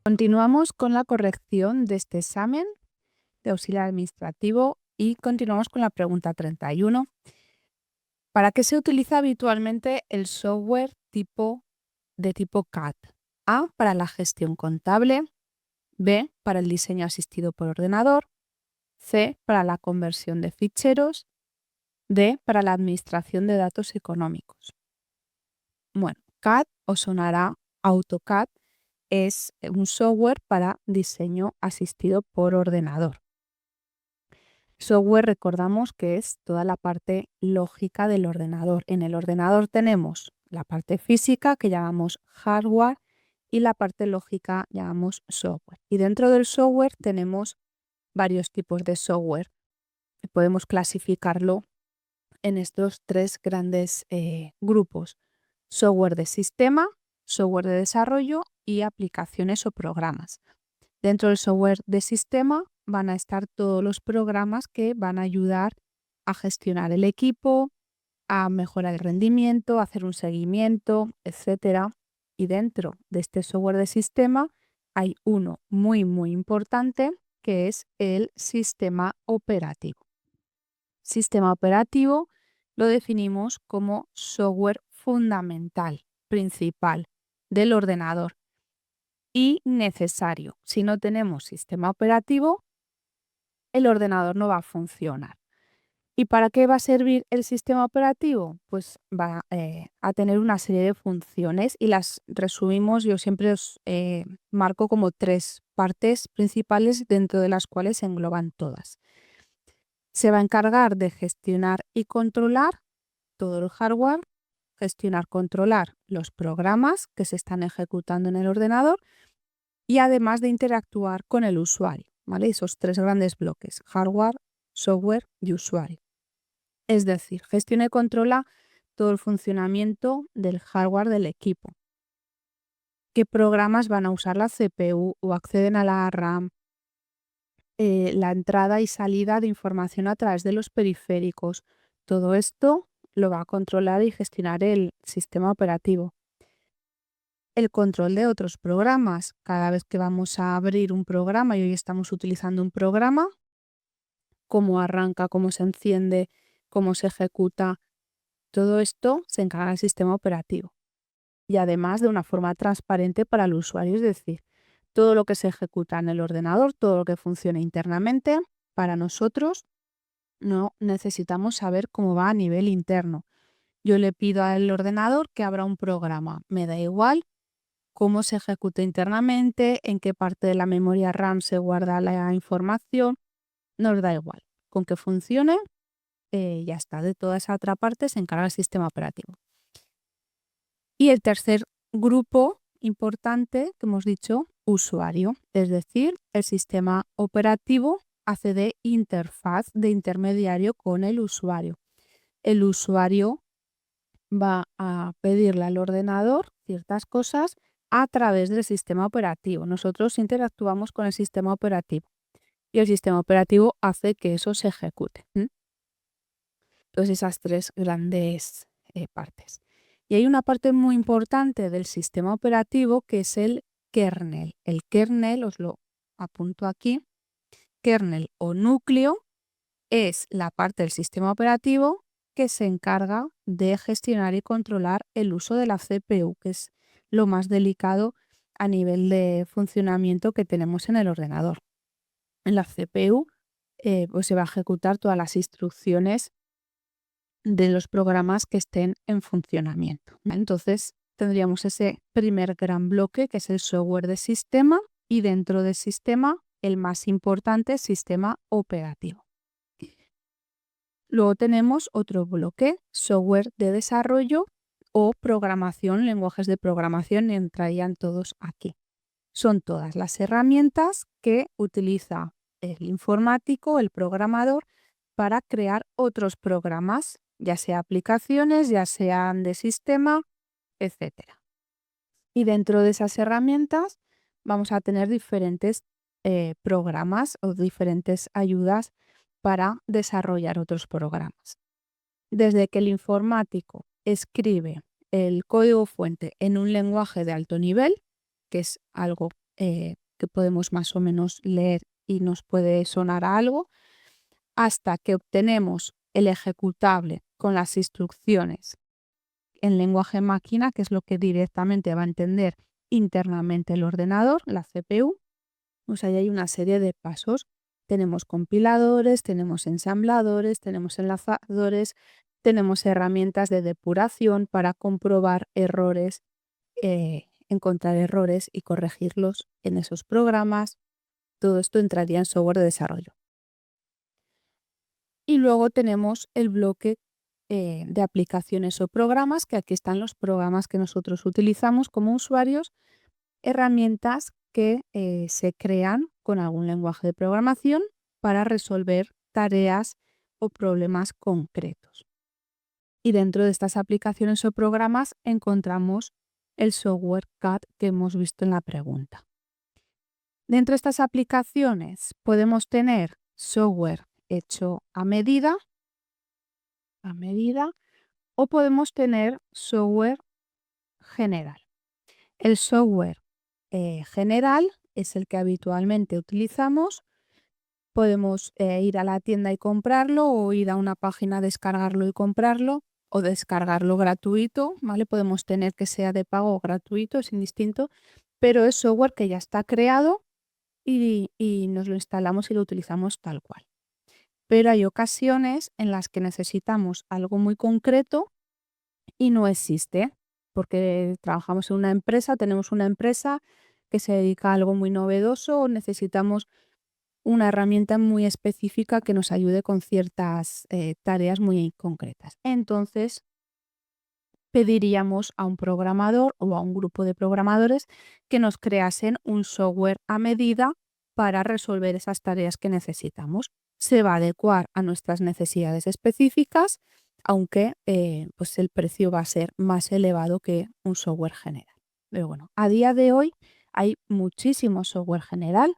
Continuamos con la corrección de este examen de auxiliar administrativo y continuamos con la pregunta 31. ¿Para qué se utiliza habitualmente el software de tipo CAD? A, para la gestión contable. B, para el diseño asistido por ordenador. C, para la conversión de ficheros. D, para la administración de datos económicos. Bueno, CAD os sonará AutoCAD, es un software para diseño asistido por ordenador. Software, recordamos que es toda la parte lógica del ordenador. En el ordenador tenemos la parte física que llamamos hardware y la parte lógica llamamos software. Y dentro del software tenemos varios tipos de software. Podemos clasificarlo en estos tres grandes grupos: software de sistema, software de desarrollo y aplicaciones o programas. Dentro del software de sistema van a estar todos los programas que van a ayudar a gestionar el equipo, a mejorar el rendimiento, a hacer un seguimiento, etc. Y dentro de este software de sistema hay uno muy importante, que es el sistema operativo. Sistema operativo lo definimos como software fundamental, principal del ordenador y necesario. Si no tenemos sistema operativo, el ordenador no va a funcionar. ¿Y para qué va a servir el sistema operativo? Pues va a tener una serie de funciones y las resumimos. Yo siempre os marco como tres partes principales dentro de las cuales se engloban todas. Se va a encargar de gestionar y controlar todo el hardware, gestionar, controlar los programas que se están ejecutando en el ordenador y además de interactuar con el usuario, ¿vale? Esos tres grandes bloques: hardware, software y usuario. Es decir, gestiona y controla todo el funcionamiento del hardware del equipo. ¿Qué programas van a usar la CPU o acceden a la RAM? La entrada y salida de información a través de los periféricos. Todo esto lo va a controlar y gestionar el sistema operativo. El control de otros programas. Cada vez que vamos a abrir un programa y hoy estamos utilizando un programa, cómo arranca, cómo se enciende, cómo se ejecuta, todo esto se encarga del sistema operativo. Y además de una forma transparente para el usuario, es decir, todo lo que se ejecuta en el ordenador, todo lo que funciona internamente, para nosotros no necesitamos saber cómo va a nivel interno. Yo le pido al ordenador que abra un programa, me da igual cómo se ejecuta internamente, en qué parte de la memoria RAM se guarda la información, nos da igual. Con que funcione, ya está. De toda esa otra parte se encarga el sistema operativo. Y el tercer grupo importante que hemos dicho, usuario, es decir, el sistema operativo hace de interfaz, de intermediario con el usuario. El usuario va a pedirle al ordenador ciertas cosas a través del sistema operativo. Nosotros interactuamos con el sistema operativo y el sistema operativo hace que eso se ejecute. Entonces, esas tres grandes partes. Y hay una parte muy importante del sistema operativo que es el kernel. El kernel, os lo apunto aquí, kernel o núcleo es la parte del sistema operativo que se encarga de gestionar y controlar el uso de la CPU, que es lo más delicado a nivel de funcionamiento que tenemos en el ordenador. En la CPU pues se va a ejecutar todas las instrucciones de los programas que estén en funcionamiento. Entonces tendríamos ese primer gran bloque que es el software de sistema y dentro del sistema el más importante, sistema operativo. Luego tenemos otro bloque, software de desarrollo o programación, lenguajes de programación, entrarían todos aquí. Son todas las herramientas que utiliza el informático, el programador, para crear otros programas, ya sea aplicaciones, ya sean de sistema, etc. Y dentro de esas herramientas vamos a tener diferentes programas o diferentes ayudas para desarrollar otros programas. Desde que el informático escribe el código fuente en un lenguaje de alto nivel, que es algo que podemos más o menos leer y nos puede sonar a algo, hasta que obtenemos el ejecutable con las instrucciones en lenguaje máquina, que es lo que directamente va a entender internamente el ordenador, la CPU. O sea, ahí hay una serie de pasos. Tenemos compiladores, tenemos ensambladores, tenemos enlazadores, tenemos herramientas de depuración para comprobar errores, encontrar errores y corregirlos en esos programas. Todo esto entraría en software de desarrollo. Y luego tenemos el bloque de aplicaciones o programas, que aquí están los programas que nosotros utilizamos como usuarios, herramientas que se crean con algún lenguaje de programación para resolver tareas o problemas concretos. Y dentro de estas aplicaciones o programas encontramos el software CAD que hemos visto en la pregunta. Dentro de estas aplicaciones podemos tener software hecho a medida, o podemos tener software general. El software general es el que habitualmente utilizamos. Podemos ir a la tienda y comprarlo, o ir a una página, descargarlo y comprarlo, o descargarlo gratuito, ¿vale? Podemos tener que sea de pago o gratuito, es indistinto, pero es software que ya está creado y nos lo instalamos y lo utilizamos tal cual. Pero hay ocasiones en las que necesitamos algo muy concreto y no existe, porque trabajamos en una empresa, tenemos una empresa que se dedica a algo muy novedoso, o necesitamos una herramienta muy específica que nos ayude con ciertas tareas muy concretas. Entonces, pediríamos a un programador o a un grupo de programadores que nos creasen un software a medida para resolver esas tareas que necesitamos. Se va a adecuar a nuestras necesidades específicas, aunque pues el precio va a ser más elevado que un software general. Pero bueno, a día de hoy hay muchísimo software general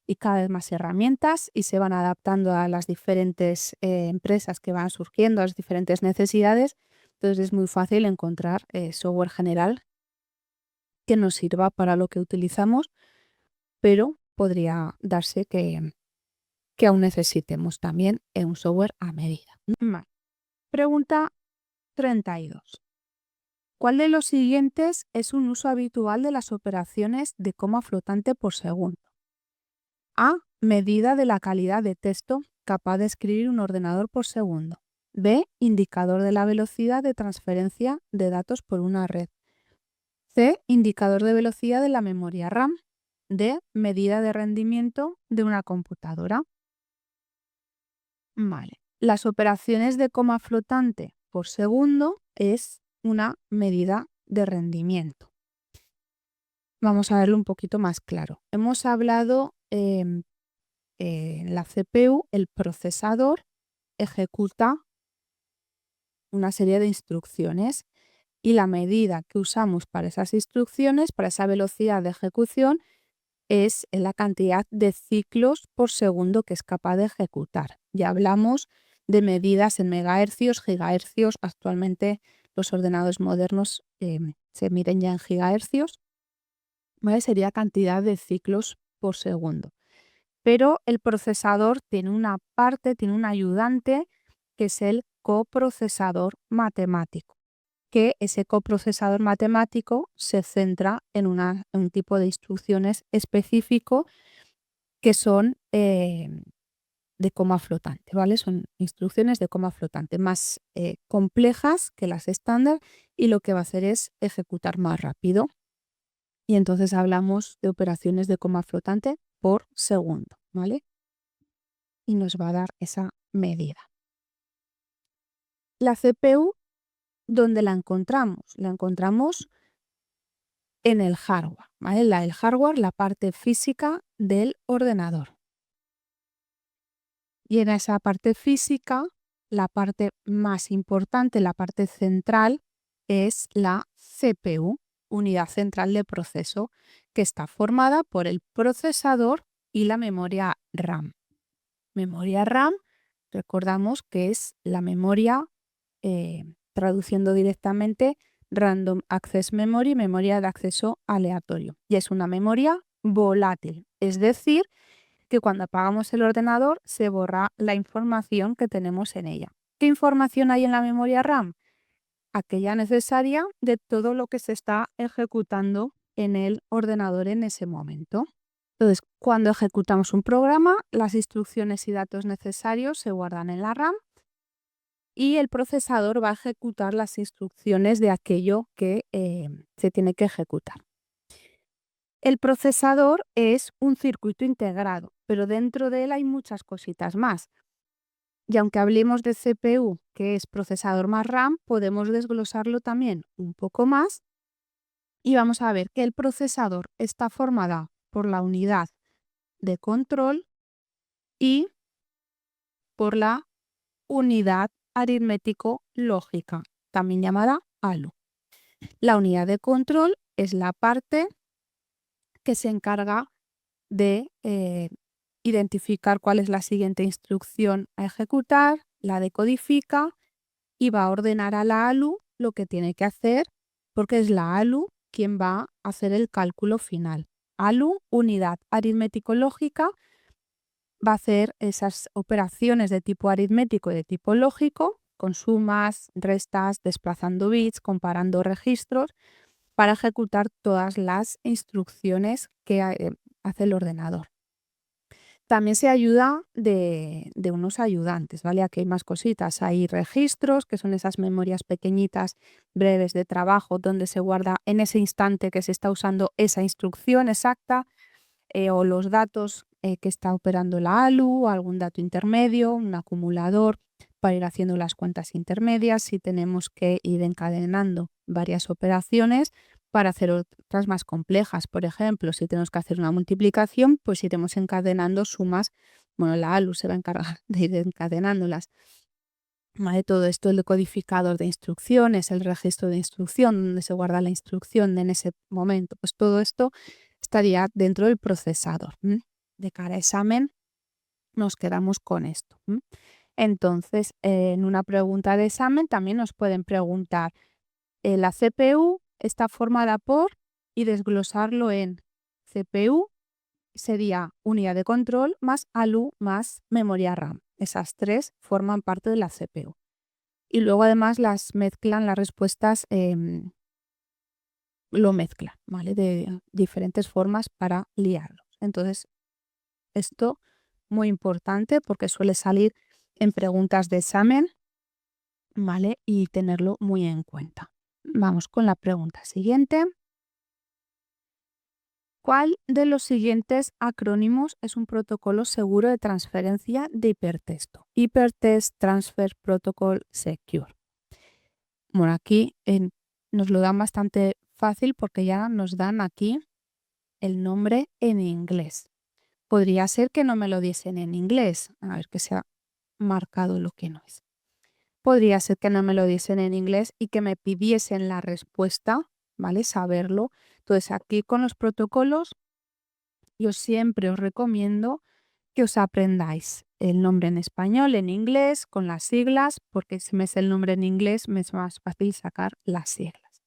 y cada vez más herramientas, y se van adaptando a las diferentes empresas que van surgiendo, a las diferentes necesidades. Entonces es muy fácil encontrar software general que nos sirva para lo que utilizamos, pero podría darse que aún necesitemos también un software a medida. Vale. Pregunta 32. ¿Cuál de los siguientes es un uso habitual de las operaciones de coma flotante por segundo? A. Medida de la calidad de texto capaz de escribir un ordenador por segundo. B. Indicador de la velocidad de transferencia de datos por una red. C. Indicador de velocidad de la memoria RAM. D. Medida de rendimiento de una computadora. Vale. Las operaciones de coma flotante por segundo es una medida de rendimiento. Vamos a verlo un poquito más claro. Hemos hablado en la CPU, el procesador ejecuta una serie de instrucciones, y la medida que usamos para esas instrucciones, para esa velocidad de ejecución, es la cantidad de ciclos por segundo que es capaz de ejecutar. Ya hablamos de medidas en megahercios, gigahercios. Actualmente los ordenadores modernos se miden ya en gigahercios, ¿vale? Sería cantidad de ciclos por segundo. Pero el procesador tiene una parte, tiene un ayudante, que es el coprocesador matemático, que ese coprocesador matemático se centra en un tipo de instrucciones específico que son de coma flotante, ¿vale? Son instrucciones de coma flotante más complejas que las estándar, y lo que va a hacer es ejecutar más rápido. Y entonces hablamos de operaciones de coma flotante por segundo, ¿vale? Y nos va a dar esa medida. La CPU, ¿dónde la encontramos? La encontramos en el hardware, ¿vale? El hardware, la parte física del ordenador. Y en esa parte física, la parte más importante, la parte central, es la CPU, unidad central de proceso, que está formada por el procesador y la memoria RAM. Memoria RAM, recordamos que es la memoria, traduciendo directamente, Random Access Memory, memoria de acceso aleatorio. Y es una memoria volátil, es decir, que cuando apagamos el ordenador se borra la información que tenemos en ella. ¿Qué información hay en la memoria RAM? Aquella necesaria de todo lo que se está ejecutando en el ordenador en ese momento. Entonces, cuando ejecutamos un programa, las instrucciones y datos necesarios se guardan en la RAM y el procesador va a ejecutar las instrucciones de aquello que se tiene que ejecutar. El procesador es un circuito integrado, pero dentro de él hay muchas cositas más. Y aunque hablemos de CPU, que es procesador más RAM, podemos desglosarlo también un poco más y vamos a ver que el procesador está formado por la unidad de control y por la unidad aritmético-lógica, también llamada ALU. La unidad de control es la parte que se encarga de identificar cuál es la siguiente instrucción a ejecutar, la decodifica y va a ordenar a la ALU lo que tiene que hacer, porque es la ALU quien va a hacer el cálculo final. ALU, unidad aritmético-lógica, va a hacer esas operaciones de tipo aritmético y de tipo lógico, con sumas, restas, desplazando bits, comparando registros, para ejecutar todas las instrucciones que hace el ordenador. También se ayuda de unos ayudantes, ¿vale? Aquí hay más cositas. Hay registros, que son esas memorias pequeñitas, breves de trabajo, donde se guarda en ese instante que se está usando esa instrucción exacta, o los datos que está operando la ALU, o algún dato intermedio, un acumulador para ir haciendo las cuentas intermedias. Si tenemos que ir encadenando varias operaciones para hacer otras más complejas. Por ejemplo, si tenemos que hacer una multiplicación, pues iremos encadenando sumas. Bueno, la ALU se va a encargar de ir encadenándolas. ¿Vale? Todo esto, el decodificador de instrucciones, el registro de instrucción, donde se guarda la instrucción en ese momento, pues todo esto estaría dentro del procesador. De cara a examen nos quedamos con esto. Entonces, en una pregunta de examen también nos pueden preguntar, la CPU está formada por, y desglosarlo en CPU sería unidad de control más ALU más memoria RAM. Esas tres forman parte de la CPU. Y luego además las mezclan, las respuestas lo mezclan, ¿vale? De diferentes formas para liarlos. Entonces, esto muy importante porque suele salir en preguntas de examen, ¿vale? Y tenerlo muy en cuenta. Vamos con la pregunta siguiente. ¿Cuál de los siguientes acrónimos es un protocolo seguro de transferencia de hipertexto? Hypertext Transfer Protocol Secure. Bueno, aquí nos lo dan bastante fácil porque ya nos dan aquí el nombre en inglés. Podría ser que no me lo diesen en inglés. A ver que se ha marcado lo que no es. Podría ser que no me lo diesen en inglés y que me pidiesen la respuesta, ¿vale? Saberlo. Entonces, aquí con los protocolos, yo siempre os recomiendo que os aprendáis el nombre en español, en inglés, con las siglas, porque si me sé el nombre en inglés me es más fácil sacar las siglas.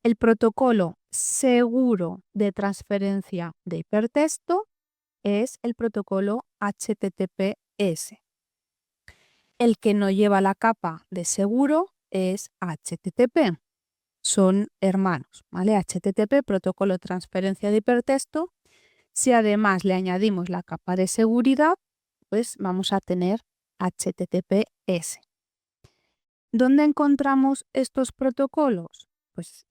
El protocolo seguro de transferencia de hipertexto es el protocolo HTTPS. El que no lleva la capa de seguro es HTTP. Son hermanos, ¿vale? HTTP, protocolo de transferencia de hipertexto. Si además le añadimos la capa de seguridad, pues vamos a tener HTTPS. ¿Dónde encontramos estos protocolos? Pues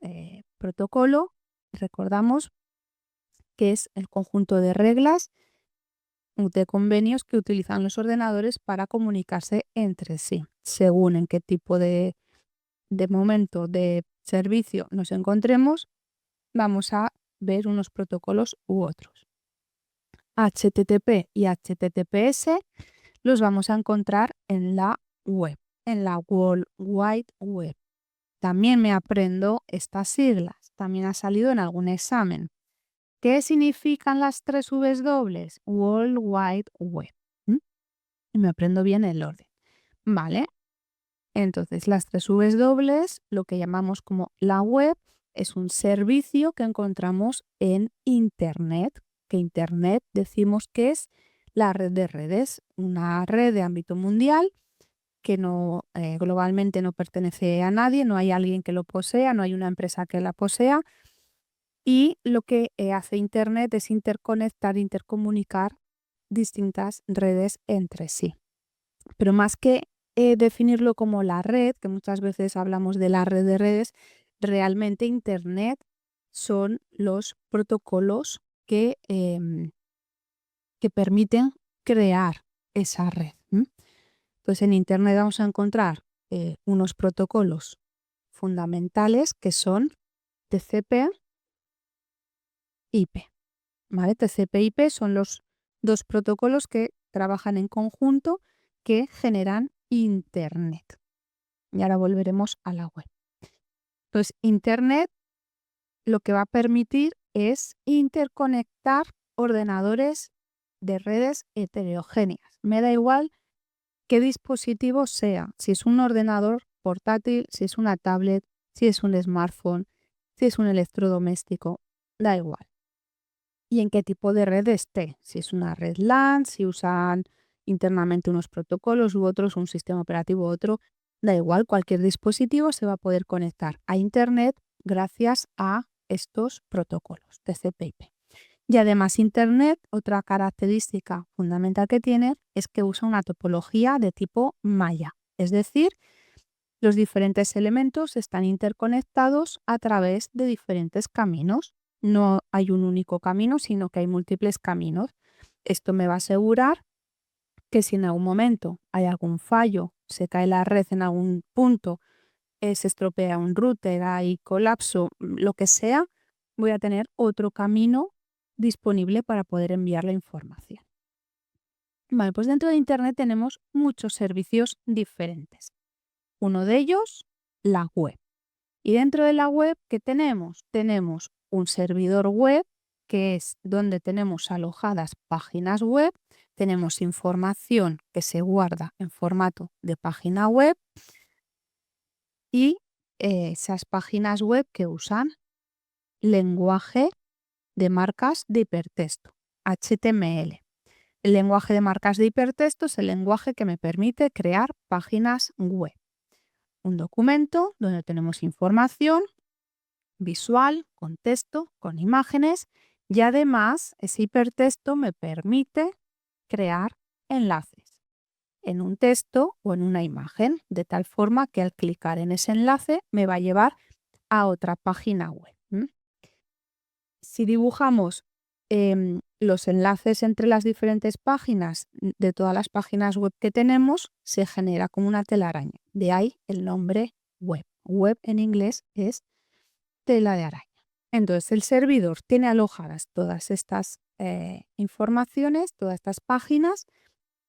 protocolo, recordamos que es el conjunto de reglas de convenios que utilizan los ordenadores para comunicarse entre sí, según en qué tipo de momento de servicio nos encontremos, vamos a ver unos protocolos u otros. HTTP y HTTPS los vamos a encontrar en la web, en la World Wide Web. También me aprendo estas siglas, también ha salido en algún examen. ¿Qué significan las 3 W? World Wide Web. Y me aprendo bien el orden. Vale. Entonces, las 3 W, lo que llamamos como la web, es un servicio que encontramos en Internet, que Internet decimos que es la red de redes, una red de ámbito mundial que no globalmente no pertenece a nadie, no hay alguien que lo posea, no hay una empresa que la posea, y lo que hace Internet es interconectar, intercomunicar distintas redes entre sí. Pero más que definirlo como la red, que muchas veces hablamos de la red de redes, realmente Internet son los protocolos que permiten crear esa red. Entonces en Internet vamos a encontrar unos protocolos fundamentales que son TCP/IP. ¿Vale? TCP/IP son los dos protocolos que trabajan en conjunto que generan Internet. Y ahora volveremos a la web. Entonces, Internet lo que va a permitir es interconectar ordenadores de redes heterogéneas. Me da igual qué dispositivo sea, si es un ordenador portátil, si es una tablet, si es un smartphone, si es un electrodoméstico, da igual. Y en qué tipo de red esté, si es una red LAN, si usan internamente unos protocolos u otros, un sistema operativo u otro, da igual, cualquier dispositivo se va a poder conectar a Internet gracias a estos protocolos TCP/IP. Y además Internet, otra característica fundamental que tiene es que usa una topología de tipo malla, es decir, los diferentes elementos están interconectados a través de diferentes caminos. No hay un único camino, sino que hay múltiples caminos. Esto me va a asegurar que si en algún momento hay algún fallo, se cae la red en algún punto, se estropea un router, hay colapso, lo que sea, voy a tener otro camino disponible para poder enviar la información. Vale, pues dentro de Internet tenemos muchos servicios diferentes. Uno de ellos, la web. Y dentro de la web, ¿qué tenemos? Tenemos un servidor web, que es donde tenemos alojadas páginas web, tenemos información que se guarda en formato de página web y esas páginas web que usan lenguaje de marcas de hipertexto, HTML. El lenguaje de marcas de hipertexto es el lenguaje que me permite crear páginas web. Un documento donde tenemos información visual, con texto, con imágenes, y además ese hipertexto me permite crear enlaces en un texto o en una imagen, de tal forma que al clicar en ese enlace me va a llevar a otra página web. Si dibujamos los enlaces entre las diferentes páginas de todas las páginas web que tenemos, se genera como una telaraña. De ahí el nombre web. Web en inglés es tela de araña. Entonces el servidor tiene alojadas todas estas informaciones, todas estas páginas,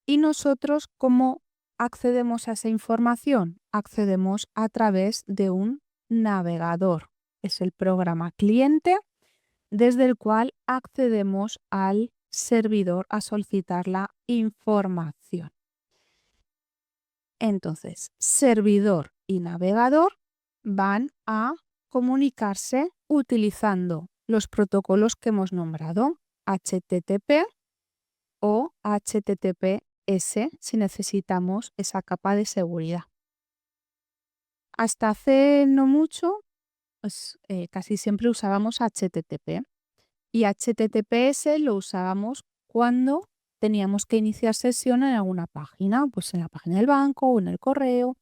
y nosotros, ¿cómo accedemos a esa información? Accedemos a través de un navegador. Es el programa cliente desde el cual accedemos al servidor a solicitar la información. Entonces, servidor y navegador van a comunicarse utilizando los protocolos que hemos nombrado, HTTP o HTTPS, si necesitamos esa capa de seguridad. Hasta hace no mucho, pues, casi siempre usábamos HTTP. Y HTTPS lo usábamos cuando teníamos que iniciar sesión en alguna página, pues en la página del banco o en el correo.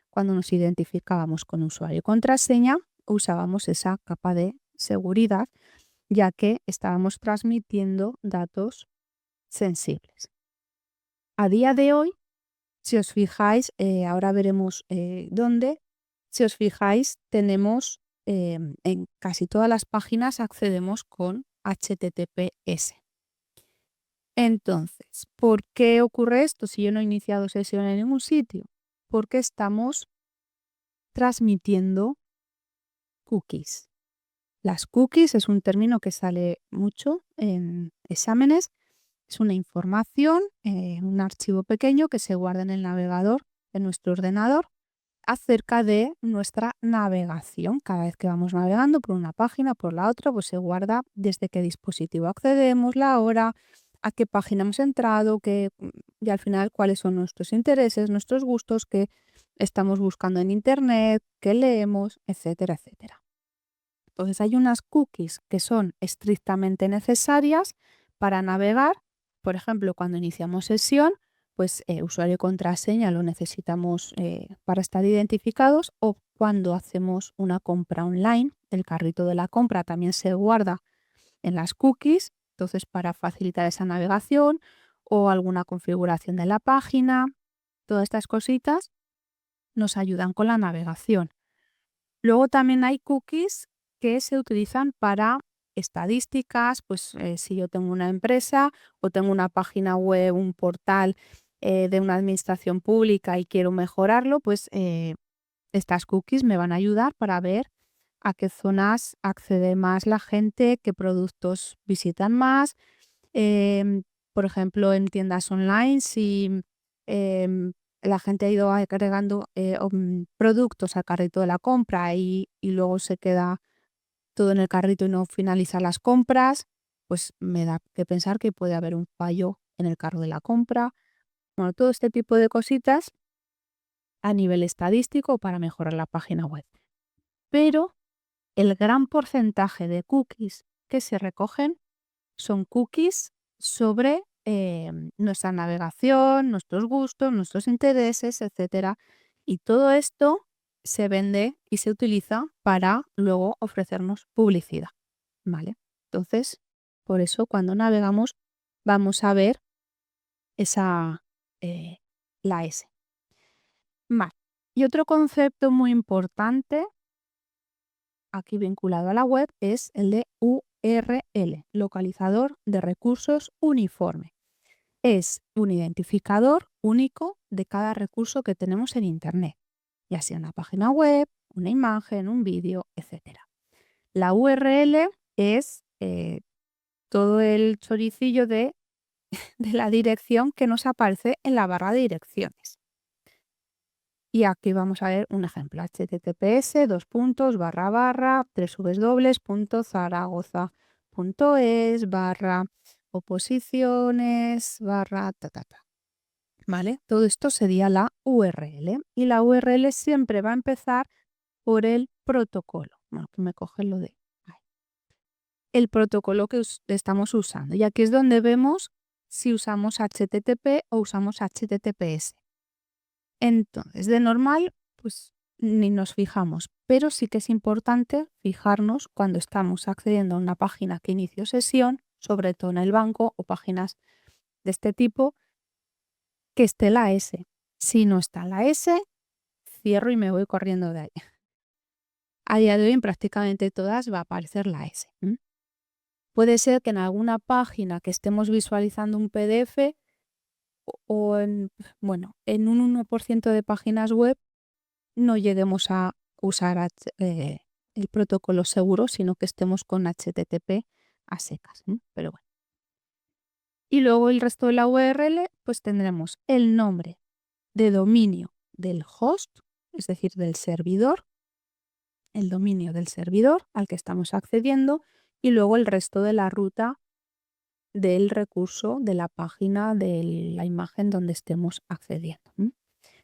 Cuando nos identificábamos con usuario y contraseña, usábamos esa capa de seguridad, ya que estábamos transmitiendo datos sensibles. A día de hoy, si os fijáis, ahora veremos dónde, si os fijáis, tenemos en casi todas las páginas accedemos con HTTPS. Entonces, ¿por qué ocurre esto si yo no he iniciado sesión en ningún sitio? Porque estamos transmitiendo cookies. Las cookies es un término que sale mucho en exámenes. Es una información, un archivo pequeño que se guarda en el navegador de nuestro ordenador acerca de nuestra navegación. Cada vez que vamos navegando por una página, por la otra, pues se guarda desde qué dispositivo accedemos, la hora, a qué página hemos entrado, y al final cuáles son nuestros intereses, nuestros gustos, qué estamos buscando en internet, qué leemos, etcétera, etcétera. Entonces hay unas cookies que son estrictamente necesarias para navegar. Por ejemplo, cuando iniciamos sesión, pues usuario y contraseña lo necesitamos para estar identificados, o cuando hacemos una compra online, el carrito de la compra también se guarda en las cookies, entonces para facilitar esa navegación o alguna configuración de la página, todas estas cositas nos ayudan con la navegación. Luego también hay cookies que se utilizan para estadísticas, pues si yo tengo una empresa o tengo una página web, un portal de una administración pública y quiero mejorarlo, pues estas cookies me van a ayudar para ver a qué zonas accede más la gente, qué productos visitan más. Em, por ejemplo, en tiendas online, si em, la gente ha ido agregando productos al carrito de la compra y luego se queda todo en el carrito y no finaliza las compras, pues me da que pensar que puede haber un fallo en el carro de la compra. Bueno, todo este tipo de cositas a nivel estadístico para mejorar la página web. Pero el gran porcentaje de cookies que se recogen son cookies sobre nuestra navegación, nuestros gustos, nuestros intereses, etcétera. Y todo esto se vende y se utiliza para luego ofrecernos publicidad, ¿vale? Entonces, por eso cuando navegamos vamos a ver esa eh, la S. Vale. Y otro concepto muy importante aquí vinculado a la web es el de URL, localizador de recursos uniforme. Es un identificador único de cada recurso que tenemos en Internet, ya sea una página web, una imagen, un vídeo, etc. La URL es todo el choricillo de la dirección que nos aparece en la barra de direcciones. Y aquí vamos a ver un ejemplo, https://www.zaragoza.es/oposiciones/. ¿Vale? Todo esto sería la URL y la URL siempre va a empezar por el protocolo. Bueno, que me coge lo de ahí. El protocolo que estamos usando. Y aquí es donde vemos si usamos HTTP o usamos HTTPS. Entonces, de normal, pues ni nos fijamos, pero sí que es importante fijarnos cuando estamos accediendo a una página que inició sesión, sobre todo en el banco o páginas de este tipo, que esté la S. Si no está la S, cierro y me voy corriendo de ahí. A día de hoy en prácticamente todas va a aparecer la S. Puede ser que en alguna página que estemos visualizando un PDF o en un 1% de páginas web no lleguemos a usar el protocolo seguro, sino que estemos con HTTP a secas, ¿no? Pero bueno. Y luego el resto de la URL, pues tendremos el nombre de dominio del host, es decir, del servidor, el dominio del servidor al que estamos accediendo y luego el resto de la ruta del recurso, de la página, de la imagen donde estemos accediendo.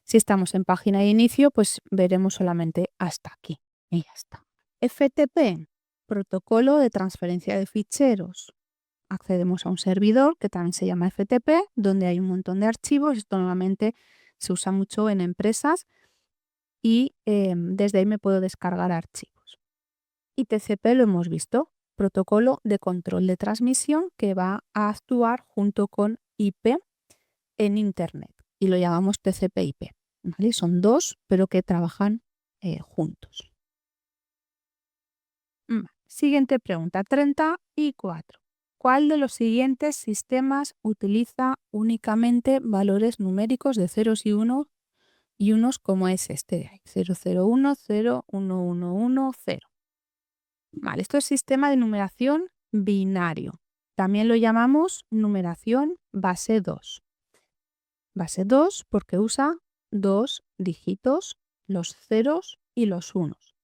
Si estamos en página de inicio, pues veremos solamente hasta aquí y ya está. FTP, protocolo de transferencia de ficheros. Accedemos a un servidor que también se llama FTP, donde hay un montón de archivos. Esto normalmente se usa mucho en empresas y desde ahí me puedo descargar archivos. Y TCP lo hemos visto, protocolo de control de transmisión que va a actuar junto con IP en Internet y lo llamamos TCP/IP. ¿Vale? Son dos, pero que trabajan juntos. Siguiente pregunta, 34. ¿Cuál de los siguientes sistemas utiliza únicamente valores numéricos de ceros y unos como es este de ahí? 001, 0, 1, 0. Vale, esto es sistema de numeración binario. También lo llamamos numeración base 2. Base 2 porque usa dos dígitos los ceros y los unos.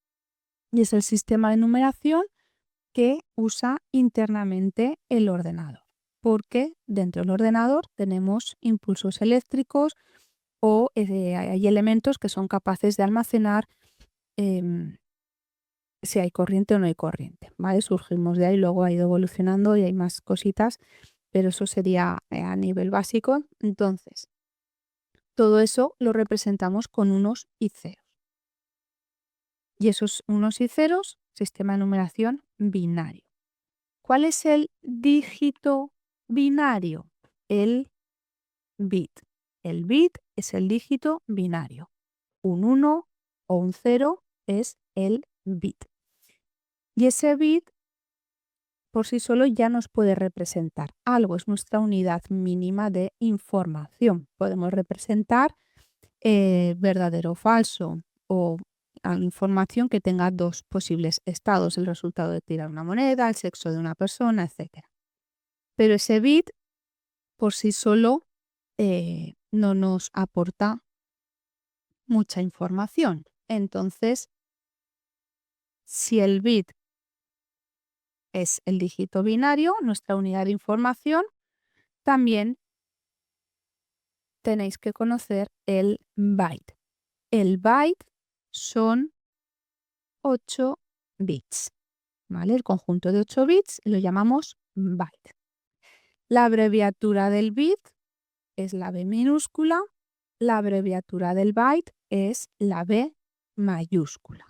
Y es el sistema de numeración que usa internamente el ordenador, porque dentro del ordenador tenemos impulsos eléctricos o hay elementos que son capaces de almacenar si hay corriente o no hay corriente, ¿vale? Surgimos de ahí, luego ha ido evolucionando y hay más cositas, pero eso sería a nivel básico. Entonces, todo eso lo representamos con unos y ceros. Y esos unos y ceros, sistema de numeración binario. ¿Cuál es el dígito binario? El bit. El bit es el dígito binario. Un 1 o un 0 es el bit. Y ese bit por sí solo ya nos puede representar algo, es nuestra unidad mínima de información. Podemos representar verdadero o falso o información que tenga dos posibles estados, el resultado de tirar una moneda, el sexo de una persona, etc. Pero ese bit por sí solo no nos aporta mucha información. Entonces, si el bit es el dígito binario, nuestra unidad de información, también tenéis que conocer el byte. El byte son 8 bits, ¿vale? El conjunto de 8 bits lo llamamos byte. La abreviatura del bit es la B minúscula, la abreviatura del byte es la B mayúscula.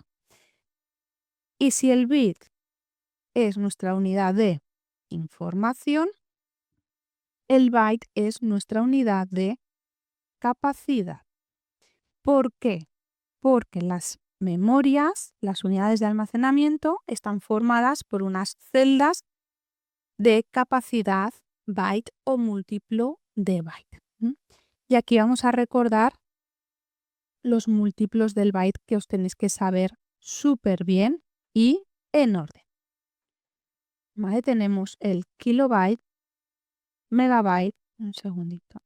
Y si el bit es nuestra unidad de información, el byte es nuestra unidad de capacidad. ¿Por qué? Porque las memorias, las unidades de almacenamiento, están formadas por unas celdas de capacidad byte o múltiplo de byte. Y aquí vamos a recordar los múltiplos del byte que os tenéis que saber súper bien y en orden. ¿Vale? Tenemos el kilobyte, megabyte, un segundito,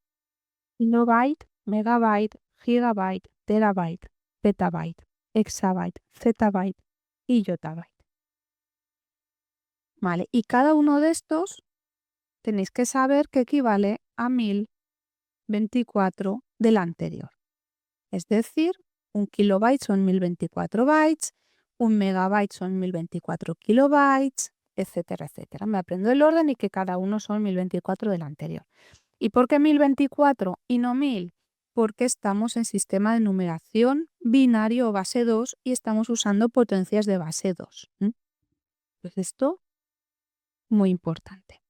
kilobyte, megabyte, gigabyte, terabyte, petabyte, exabyte, zettabyte y yottabyte. ¿Vale? Y cada uno de estos tenéis que saber que equivale a 1024 del anterior. Es decir, un kilobyte son 1024 bytes, un megabyte son 1024 kilobytes, etcétera, etcétera. Me aprendo el orden y que cada uno son 1024 del anterior. ¿Y por qué 1024 y no 1000? Porque estamos en sistema de numeración binario o base 2 y estamos usando potencias de base 2. Pues esto, muy importante.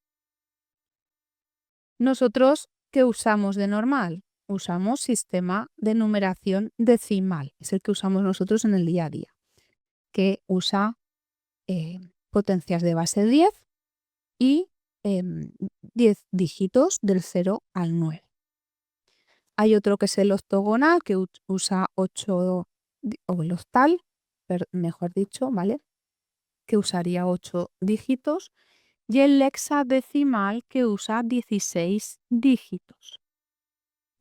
Nosotros, ¿qué usamos de normal? Usamos sistema de numeración decimal, es el que usamos nosotros en el día a día, que usa potencias de base 10 y 10 dígitos del 0 al 9. Hay otro que es el octogonal, que usa 8, o el octal, mejor dicho, ¿vale? Que usaría 8 dígitos, y el hexadecimal, que usa 16 dígitos.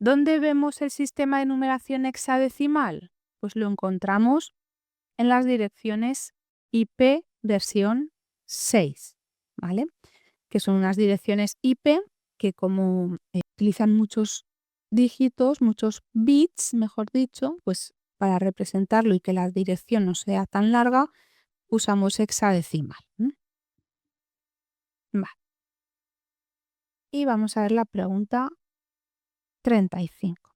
¿Dónde vemos el sistema de numeración hexadecimal? Pues lo encontramos en las direcciones IP versión 6, ¿vale? Que son unas direcciones IP que como utilizan muchos dígitos, muchos bits, mejor dicho, pues para representarlo y que la dirección no sea tan larga, usamos hexadecimal. Vale. Y vamos a ver la pregunta 35.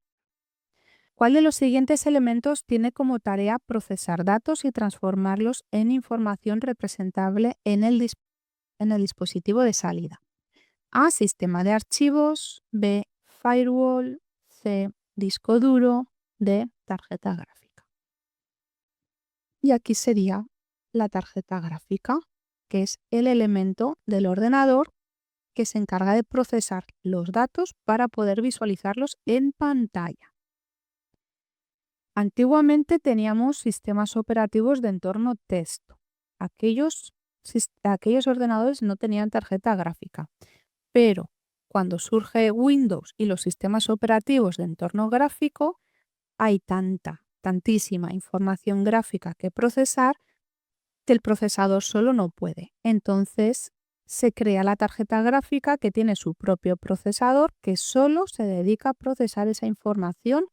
¿Cuál de los siguientes elementos tiene como tarea procesar datos y transformarlos en información representable en el dispositivo de salida? A. Sistema de archivos. B. Firewall. C. Disco duro. D. Tarjeta gráfica. Y aquí sería la tarjeta gráfica, que es el elemento del ordenador que se encarga de procesar los datos para poder visualizarlos en pantalla. Antiguamente teníamos sistemas operativos de entorno texto. Aquellos ordenadores no tenían tarjeta gráfica, pero cuando surge Windows y los sistemas operativos de entorno gráfico, hay tanta tantísima información gráfica que procesar que el procesador solo no puede. Entonces se crea la tarjeta gráfica que tiene su propio procesador que solo se dedica a procesar esa información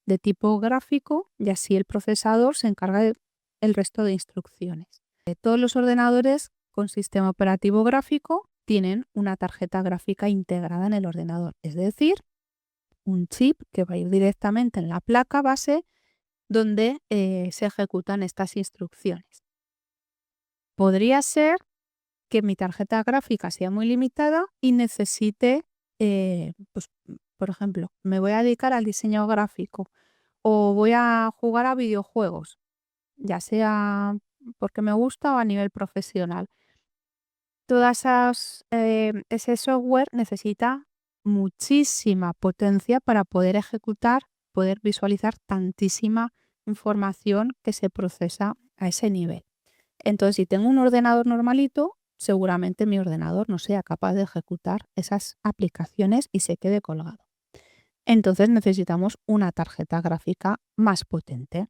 de tipo gráfico y así el procesador se encarga del resto de instrucciones. Todos los ordenadores con sistema operativo gráfico tienen una tarjeta gráfica integrada en el ordenador, es decir, un chip que va a ir directamente en la placa base donde se ejecutan estas instrucciones. Podría ser que mi tarjeta gráfica sea muy limitada y necesite, pues, por ejemplo, me voy a dedicar al diseño gráfico o voy a jugar a videojuegos, ya sea porque me gusta o a nivel profesional. Ese software necesita muchísima potencia para poder ejecutar, poder visualizar tantísima información que se procesa a ese nivel. Entonces, si tengo un ordenador normalito, seguramente mi ordenador no sea capaz de ejecutar esas aplicaciones y se quede colgado. Entonces necesitamos una tarjeta gráfica más potente.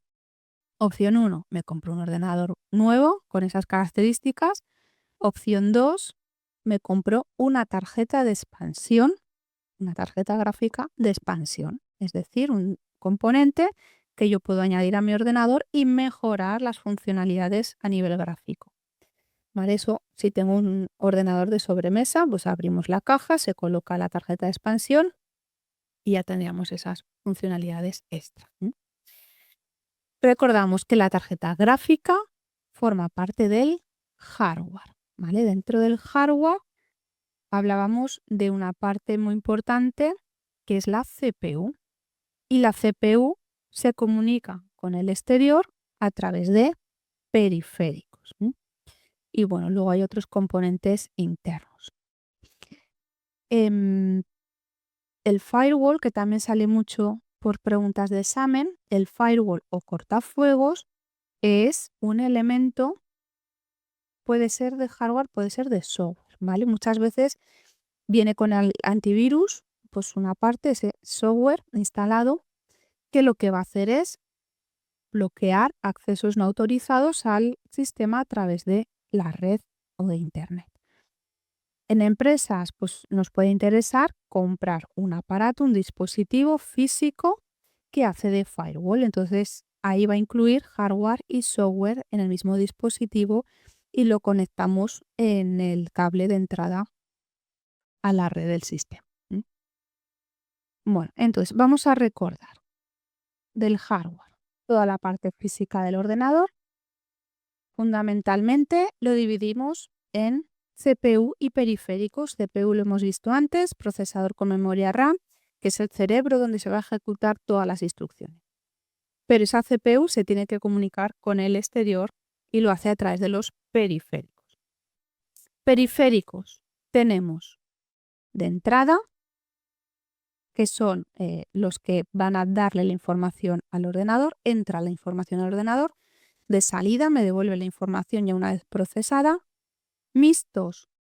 Opción 1, me compro un ordenador nuevo con esas características. Opción 2, me compro una tarjeta de expansión, una tarjeta gráfica de expansión, es decir, un componente que yo puedo añadir a mi ordenador y mejorar las funcionalidades a nivel gráfico. Vale, eso, si tengo un ordenador de sobremesa, pues abrimos la caja, se coloca la tarjeta de expansión y ya tendríamos esas funcionalidades extra. Recordamos que la tarjeta gráfica forma parte del hardware. ¿Vale? Dentro del hardware hablábamos de una parte muy importante que es la CPU. Y la CPU se comunica con el exterior a través de periféricos. Y bueno, luego hay otros componentes internos. El firewall, que también sale mucho por preguntas de examen, el firewall o cortafuegos es un elemento, puede ser de hardware, puede ser de software, ¿vale? Muchas veces viene con el antivirus, pues una parte, ese software instalado, que lo que va a hacer es bloquear accesos no autorizados al sistema a través de la red o de Internet. En empresas, pues nos puede interesar comprar un aparato, un dispositivo físico que hace de firewall. Entonces, ahí va a incluir hardware y software en el mismo dispositivo y lo conectamos en el cable de entrada a la red del sistema. Bueno, entonces vamos a recordar del hardware toda la parte física del ordenador. Fundamentalmente lo dividimos en CPU y periféricos. CPU lo hemos visto antes, procesador con memoria RAM, que es el cerebro donde se va a ejecutar todas las instrucciones. Pero esa CPU se tiene que comunicar con el exterior y lo hace a través de los periféricos. Periféricos tenemos de entrada, que son los que van a darle la información al ordenador, entra la información al ordenador, de salida me devuelve la información ya una vez procesada. Mixtos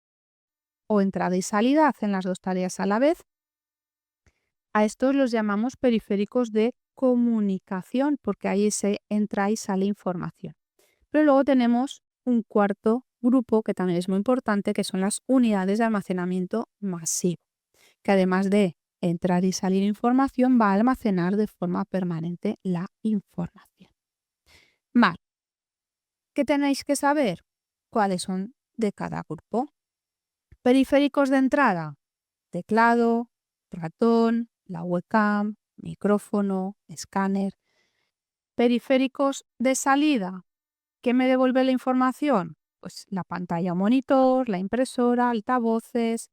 o entrada y salida hacen las dos tareas a la vez. A estos los llamamos periféricos de comunicación porque ahí se entra y sale información. Pero luego tenemos un cuarto grupo que también es muy importante, que son las unidades de almacenamiento masivo, que además de entrar y salir información va a almacenar de forma permanente la información. Vale. ¿Qué tenéis que saber? ¿Cuáles son de cada grupo? Periféricos de entrada, teclado, ratón, la webcam, micrófono, escáner. Periféricos de salida, ¿qué me devuelve la información? Pues la pantalla o monitor, la impresora, altavoces,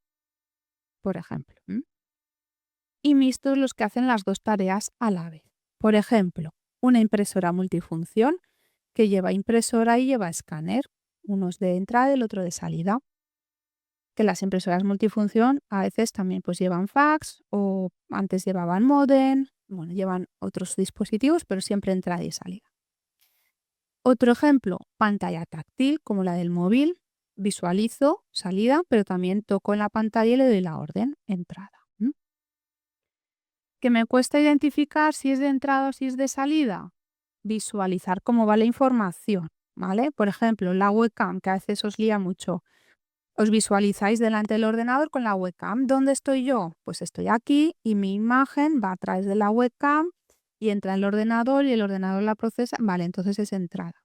por ejemplo. Y mixtos los que hacen las dos tareas a la vez. Por ejemplo, una impresora multifunción que lleva impresora y lleva escáner, uno es de entrada y el otro de salida. Que las impresoras multifunción a veces también pues llevan fax o antes llevaban módem, bueno, llevan otros dispositivos, pero siempre entrada y salida. Otro ejemplo, pantalla táctil como la del móvil, visualizo salida, pero también toco en la pantalla y le doy la orden, entrada. ¿Que me cuesta identificar si es de entrada o si es de salida? visualizar cómo va la información, ¿vale? Por ejemplo, la webcam, que a veces os lía mucho. Os visualizáis delante del ordenador con la webcam. ¿Dónde estoy yo? Pues estoy aquí y mi imagen va a través de la webcam y entra en el ordenador y el ordenador la procesa. Vale, entonces es entrada.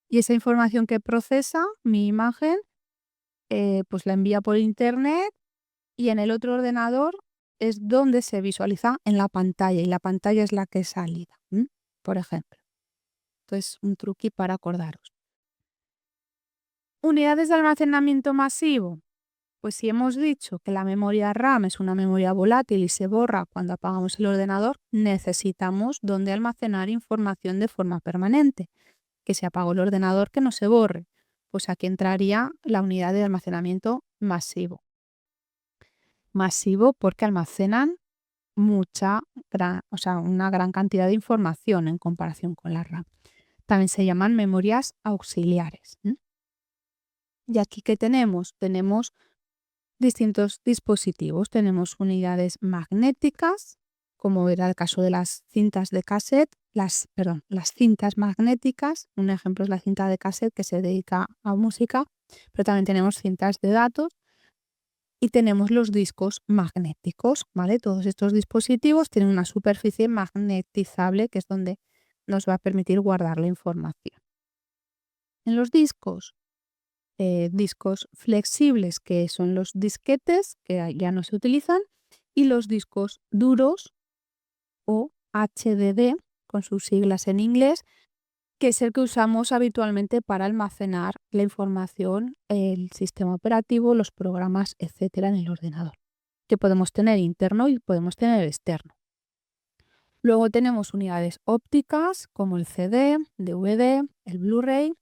Y esa información que procesa mi imagen, pues la envía por internet y en el otro ordenador es donde se visualiza en la pantalla y la pantalla es la que es salida, por ejemplo. Entonces, un truqui para acordaros. Unidades de almacenamiento masivo. Pues si hemos dicho que la memoria RAM es una memoria volátil y se borra cuando apagamos el ordenador, necesitamos donde almacenar información de forma permanente. Que se apagó el ordenador, que no se borre. Pues aquí entraría la unidad de almacenamiento masivo. Masivo porque almacenan una gran cantidad de información en comparación con la RAM. También se llaman memorias auxiliares. Y aquí, ¿qué tenemos? Tenemos distintos dispositivos. Tenemos unidades magnéticas, como era el caso de las cintas de cassette, las cintas magnéticas. Un ejemplo es la cinta de cassette que se dedica a música, pero también tenemos cintas de datos y tenemos los discos magnéticos, ¿vale? Todos estos dispositivos tienen una superficie magnetizable que es donde nos va a permitir guardar la información. En los discos flexibles, que son los disquetes, que ya no se utilizan, y los discos duros o HDD, con sus siglas en inglés, que es el que usamos habitualmente para almacenar la información, el sistema operativo, los programas, etcétera, en el ordenador, que podemos tener interno y podemos tener externo. Luego tenemos unidades ópticas como el CD, DVD, el Blu-ray.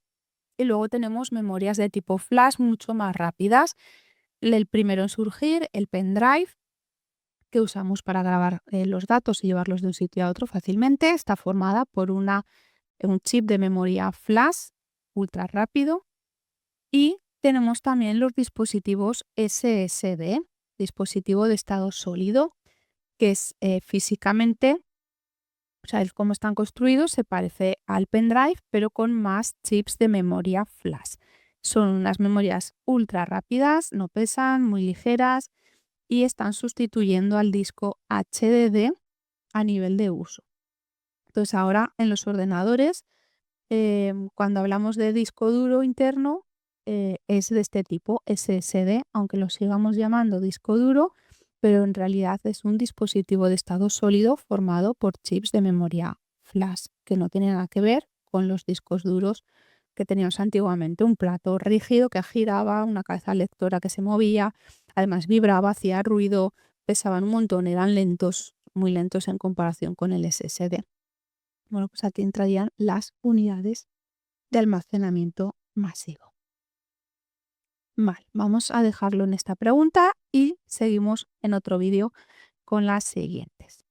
Y luego tenemos memorias de tipo flash mucho más rápidas. El primero en surgir, el pendrive, que usamos para grabar los datos y llevarlos de un sitio a otro fácilmente. Está formada por un chip de memoria flash ultra rápido. Y tenemos también los dispositivos SSD, dispositivo de estado sólido, que es físicamente, cómo están construidos, se parece al pendrive, pero con más chips de memoria flash. Son unas memorias ultra rápidas, no pesan, muy ligeras y están sustituyendo al disco HDD a nivel de uso. Entonces ahora en los ordenadores, cuando hablamos de disco duro interno, es de este tipo, SSD, aunque lo sigamos llamando disco duro, pero en realidad es un dispositivo de estado sólido formado por chips de memoria flash, que no tiene nada que ver con los discos duros que teníamos antiguamente, un plato rígido que giraba, una cabeza lectora que se movía, además vibraba, hacía ruido, pesaban un montón, eran lentos, muy lentos en comparación con el SSD. Bueno, pues aquí entrarían las unidades de almacenamiento masivo. Vale, vamos a dejarlo en esta pregunta y seguimos en otro vídeo con las siguientes.